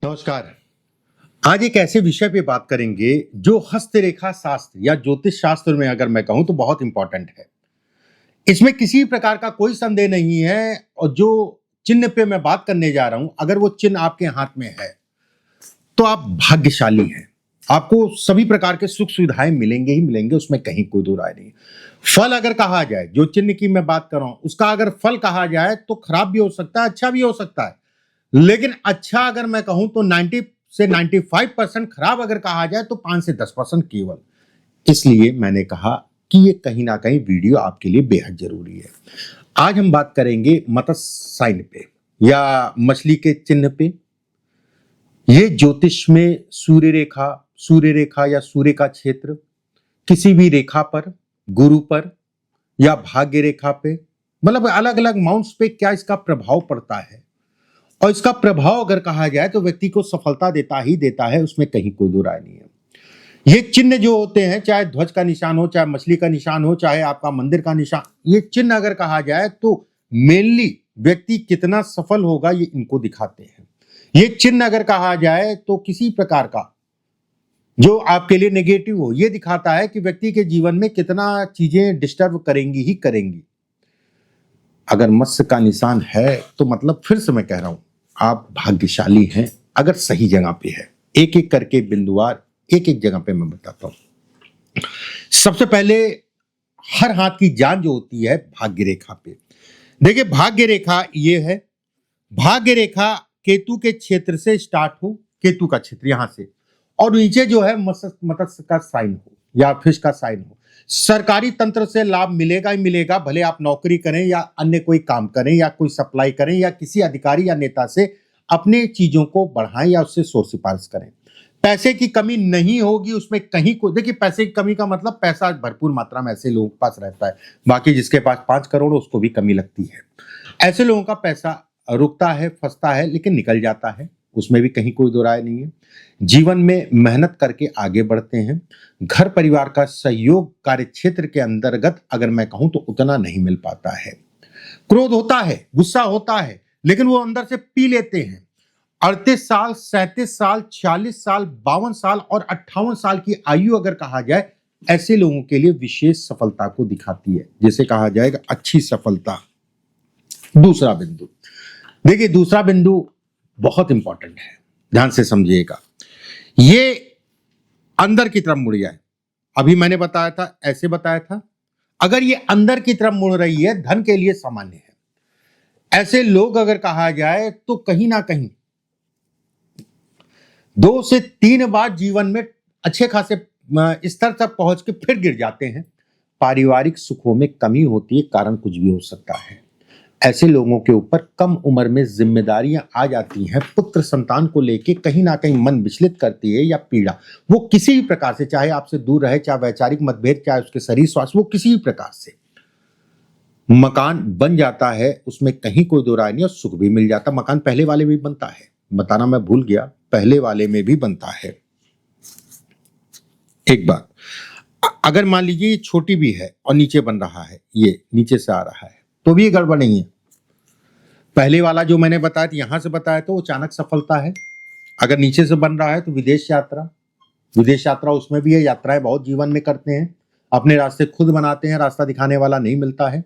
नमस्कार। आज एक ऐसे विषय पे बात करेंगे जो हस्तरेखा शास्त्र या ज्योतिष शास्त्र में अगर मैं कहूं तो बहुत इंपॉर्टेंट है। इसमें किसी प्रकार का कोई संदेह नहीं है और जो चिन्ह पे मैं बात करने जा रहा हूं, अगर वो चिन्ह आपके हाथ में है तो आप भाग्यशाली हैं। आपको सभी प्रकार के सुख सुविधाएं मिलेंगे ही मिलेंगे, उसमें कहीं कोई दो राय नहीं। फल अगर कहा जाए, जो चिन्ह की मैं बात कर रहा हूं उसका अगर फल कहा जाए तो खराब भी हो सकता है, अच्छा भी हो सकता है। लेकिन अच्छा अगर मैं कहूं तो 90 से 95% खराब अगर कहा जाए तो 5 से 10% केवल। इसलिए मैंने कहा कि ये कहीं ना कहीं वीडियो आपके लिए बेहद जरूरी है। आज हम बात करेंगे मत्स्य साइन पे या मछली के चिन्ह पे। ये ज्योतिष में सूर्य रेखा या सूर्य का क्षेत्र किसी भी रेखा पर, गुरु पर या भाग्य रेखा पे, मतलब अलग अलग माउंट्स पे क्या इसका प्रभाव पड़ता है। और इसका प्रभाव अगर कहा जाए तो व्यक्ति को सफलता देता ही देता है, उसमें कहीं कोई दो राय नहीं है। ये चिन्ह जो होते हैं, चाहे ध्वज का निशान हो, चाहे मछली का निशान हो, चाहे आपका मंदिर का निशान, ये चिन्ह अगर कहा जाए तो मेनली व्यक्ति कितना सफल होगा ये इनको दिखाते हैं। ये चिन्ह अगर कहा जाए तो किसी प्रकार का जो आपके लिए नेगेटिव हो, ये दिखाता है कि व्यक्ति के जीवन में कितना चीजें डिस्टर्ब करेंगी ही करेंगी। अगर मत्स्य का निशान है तो मतलब फिर से मैं कह रहा हूं, आप भाग्यशाली हैं अगर सही जगह पे है। एक एक करके बिंदुवार एक एक जगह पे मैं बताता हूं। सबसे पहले हर हाथ की जान जो होती है भाग्य रेखा पे। देखिए भाग्य रेखा ये है, भाग्य रेखा केतु के क्षेत्र से स्टार्ट हो, केतु का क्षेत्र यहां से, और नीचे जो है मत्स्य का साइन हो या फिश का साइन हो। सरकारी तंत्र से लाभ मिलेगा ही मिलेगा, भले आप नौकरी करें या अन्य कोई काम करें या कोई सप्लाई करें या किसी अधिकारी या नेता से अपने चीजों को बढ़ाएं या उससे सोच सिफारिश करें। पैसे की कमी नहीं होगी उसमें कहीं को। देखिए पैसे की कमी का मतलब पैसा भरपूर मात्रा में ऐसे लोगों के पास रहता है, बाकी जिसके पास 5 करोड़ उसको भी कमी लगती है। ऐसे लोगों का पैसा रुकता है, फंसता है, लेकिन निकल जाता है, उसमें भी कहीं कोई दो राय नहीं है। जीवन में मेहनत करके आगे बढ़ते हैं। घर परिवार का सहयोग कार्य क्षेत्र के अंतर्गत अगर मैं कहूं तो उतना नहीं मिल पाता है। क्रोध होता है, गुस्सा होता है, लेकिन वो अंदर से पी लेते हैं। 38 साल, 37 साल, 40 साल, 52 साल और 58 साल की आयु अगर कहा जाए, ऐसे लोगों के लिए विशेष सफलता को दिखाती है, जिसे कहा जाएगा अच्छी सफलता। दूसरा बिंदु, देखिए दूसरा बिंदु बहुत इंपॉर्टेंट है, ध्यान से समझिएगा। ये अंदर की तरफ मुड़ जाए, अभी मैंने बताया था, ऐसे बताया था, अगर ये अंदर की तरफ मुड़ रही है, धन के लिए सामान्य है। ऐसे लोग अगर कहा जाए तो कहीं ना कहीं 2 से 3 बार जीवन में अच्छे खासे स्तर तक पहुंच के फिर गिर जाते हैं। पारिवारिक सुखों में कमी होती है, कारण कुछ भी हो सकता है। ऐसे लोगों के ऊपर कम उम्र में जिम्मेदारियां आ जाती हैं, पुत्र संतान को लेके कहीं ना कहीं मन विचलित करती है या पीड़ा, वो किसी भी प्रकार से, चाहे आपसे दूर रहे, चाहे वैचारिक मतभेद, चाहे उसके शरीर स्वास्थ्य, वो किसी भी प्रकार से। मकान बन जाता है, उसमें कहीं कोई दो राय नहीं, और सुख भी मिल जाता। मकान पहले वाले में भी बनता है, बताना मैं भूल गया, पहले वाले में भी बनता है। एक बात, अगर मान लीजिए ये छोटी भी है और नीचे बन रहा है, ये नीचे से आ रहा है, तो भी गड़बड़ नहीं है। पहले वाला जो मैंने बताया था, यहां से बताया तो अचानक सफलता है। अगर नीचे से बन रहा है तो विदेश यात्रा उसमें भी है। यात्राएं बहुत जीवन में करते हैं, अपने रास्ते खुद बनाते हैं, रास्ता दिखाने वाला नहीं मिलता है।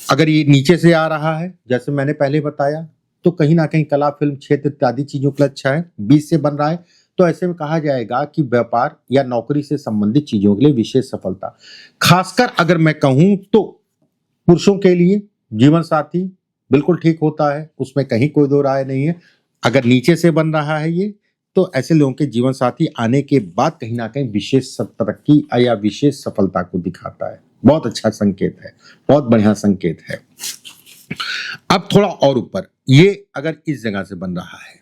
अगर ये नीचे से आ रहा है, जैसे मैंने पहले बताया, तो कहीं ना कहीं कला, फिल्म क्षेत्र इत्यादि चीजों के लिए अच्छा है। बीच से बन रहा है तो ऐसे में कहा जाएगा कि व्यापार या नौकरी से संबंधित चीजों के लिए विशेष सफलता। खासकर अगर मैं कहूं तो पुरुषों के लिए जीवन साथी बिल्कुल ठीक होता है, उसमें कहीं कोई दो राय नहीं है। अगर नीचे से बन रहा है ये, तो ऐसे लोगों के जीवन साथी आने के बाद कहीं ना कहीं विशेष तरक्की या विशेष सफलता को दिखाता है। बहुत अच्छा संकेत है, बहुत बढ़िया संकेत है। अब थोड़ा और ऊपर, ये अगर इस जगह से बन रहा है,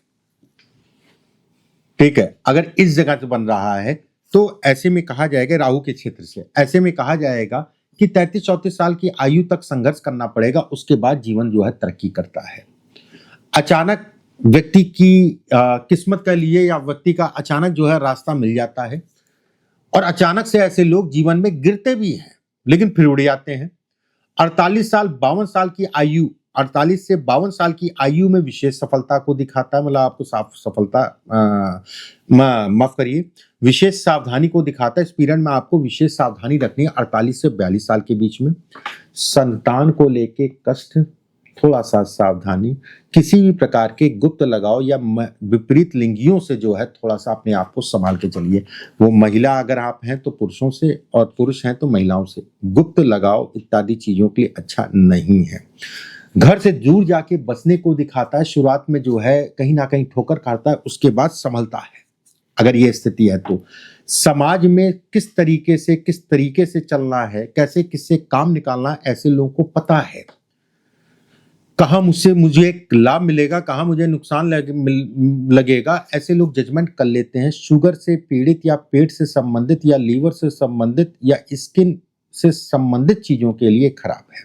ठीक है, अगर इस जगह से बन रहा है तो ऐसे में कहा जाएगा राहु के क्षेत्र से, ऐसे में कहा जाएगा कि 33-34 साल की आयु तक संघर्ष करना पड़ेगा, उसके बाद जीवन जो है तरक्की करता है। अचानक व्यक्ति की किस्मत के लिए या व्यक्ति का अचानक जो है रास्ता मिल जाता है, और अचानक से ऐसे लोग जीवन में गिरते भी हैं लेकिन फिर उड़ जाते हैं। 48 साल 52 साल की आयु 48 से 52 साल की आयु में विशेष सफलता को दिखाता है, मतलब आपको साफ सफलता माफ करिए, विशेष सावधानी को दिखाता है। इस पीरियड में आपको विशेष सावधानी रखनी है 48 से 42 साल के बीच में। संतान को लेके कष्ट, थोड़ा सा सावधानी, किसी भी प्रकार के गुप्त लगाव या विपरीत लिंगियों से जो है थोड़ा सा अपने आप को संभाल के चलिए। वो महिला अगर आप हैं तो पुरुषों से, और पुरुष हैं तो महिलाओं से। गुप्त लगाव इत्यादि चीजों के लिए अच्छा नहीं है। घर से दूर जाके बसने को दिखाता है। शुरुआत में जो है कहीं ना कहीं ठोकर खाता है, उसके बाद संभलता है। अगर ये स्थिति है तो समाज में किस तरीके से चलना है, कैसे किससे काम निकालना है, ऐसे लोगों को पता है। कहाँ मुझे एक लाभ मिलेगा, कहाँ मुझे नुकसान लगेगा, ऐसे लोग जजमेंट कर लेते हैं। शुगर से पीड़ित या पेट से संबंधित या लीवर से संबंधित या स्किन से संबंधित चीजों के लिए खराब है,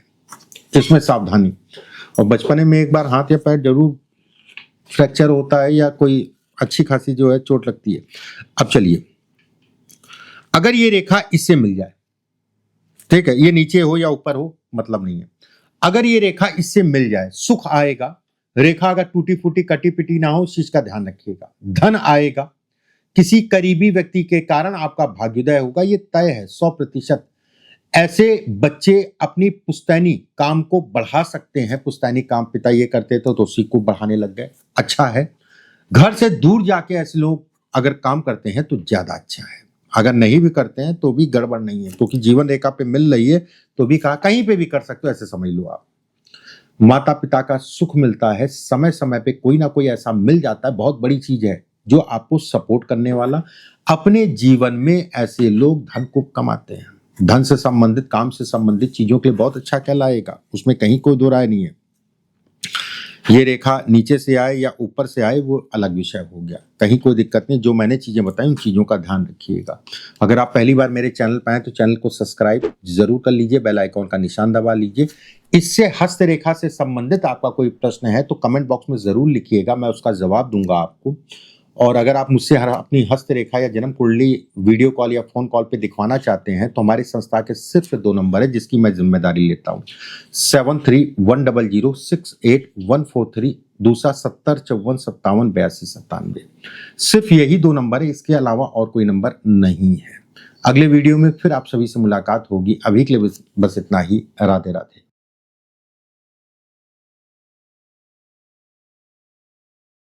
इसमें सावधानी। और बचपने में एक बार हाथ या पैर जरूर फ्रैक्चर होता है या कोई अच्छी खासी जो है चोट लगती है। अब चलिए, अगर ये रेखा इससे मिल जाए, ठीक है, ये नीचे हो या ऊपर हो मतलब नहीं है, अगर ये रेखा इससे मिल जाए सुख आएगा। रेखा अगर टूटी फूटी कटी पिटी ना हो, इस चीज का ध्यान रखिएगा। धन आएगा, किसी करीबी व्यक्ति के कारण आपका भाग्योदय होगा, ये तय है 100%। ऐसे बच्चे अपनी पुश्तैनी काम को बढ़ा सकते हैं। पुश्तैनी काम पिता ये करते थे तो उसी को बढ़ाने लग गए, अच्छा है। घर से दूर जाके ऐसे लोग अगर काम करते हैं तो ज्यादा अच्छा है। अगर नहीं भी करते हैं तो भी गड़बड़ नहीं है, क्योंकि जीवन रेखा पे मिल रही है तो भी कहीं पे भी कर सकते हो, ऐसे समझ लो आप। माता पिता का सुख मिलता है, समय समय पे कोई ना कोई ऐसा मिल जाता है, बहुत बड़ी चीज है, जो आपको सपोर्ट करने वाला। अपने जीवन में ऐसे लोग धन को कमाते हैं। धन से संबंधित, काम से संबंधित चीजों के लिए बहुत अच्छा कहलाएगा, उसमें कहीं कोई दो राय नहीं है। ये रेखा नीचे से आए या ऊपर से आए वो अलग विषय हो गया, कहीं कोई दिक्कत नहीं। जो मैंने चीजें बताई उन चीजों का ध्यान रखिएगा। अगर आप पहली बार मेरे चैनल पर आए तो चैनल को सब्सक्राइब जरूर कर लीजिए, बेल आइकॉन का निशान दबा लीजिए। इससे हस्त रेखा से संबंधित आपका कोई प्रश्न है तो कमेंट बॉक्स में जरूर लिखिएगा, मैं उसका जवाब दूंगा आपको। और अगर आप मुझसे अपनी हस्त रेखा या जन्म कुंडली वीडियो कॉल या फोन कॉल पे दिखवाना चाहते हैं तो हमारी संस्था के सिर्फ 2 नंबर है जिसकी मैं जिम्मेदारी लेता हूँ। 7310068143, दूसरा 7054578297। सिर्फ यही 2 नंबर है, इसके अलावा और कोई नंबर नहीं है। अगले वीडियो में फिर आप सभी से मुलाकात होगी। अभी के लिए बस इतना ही। राधे राधे।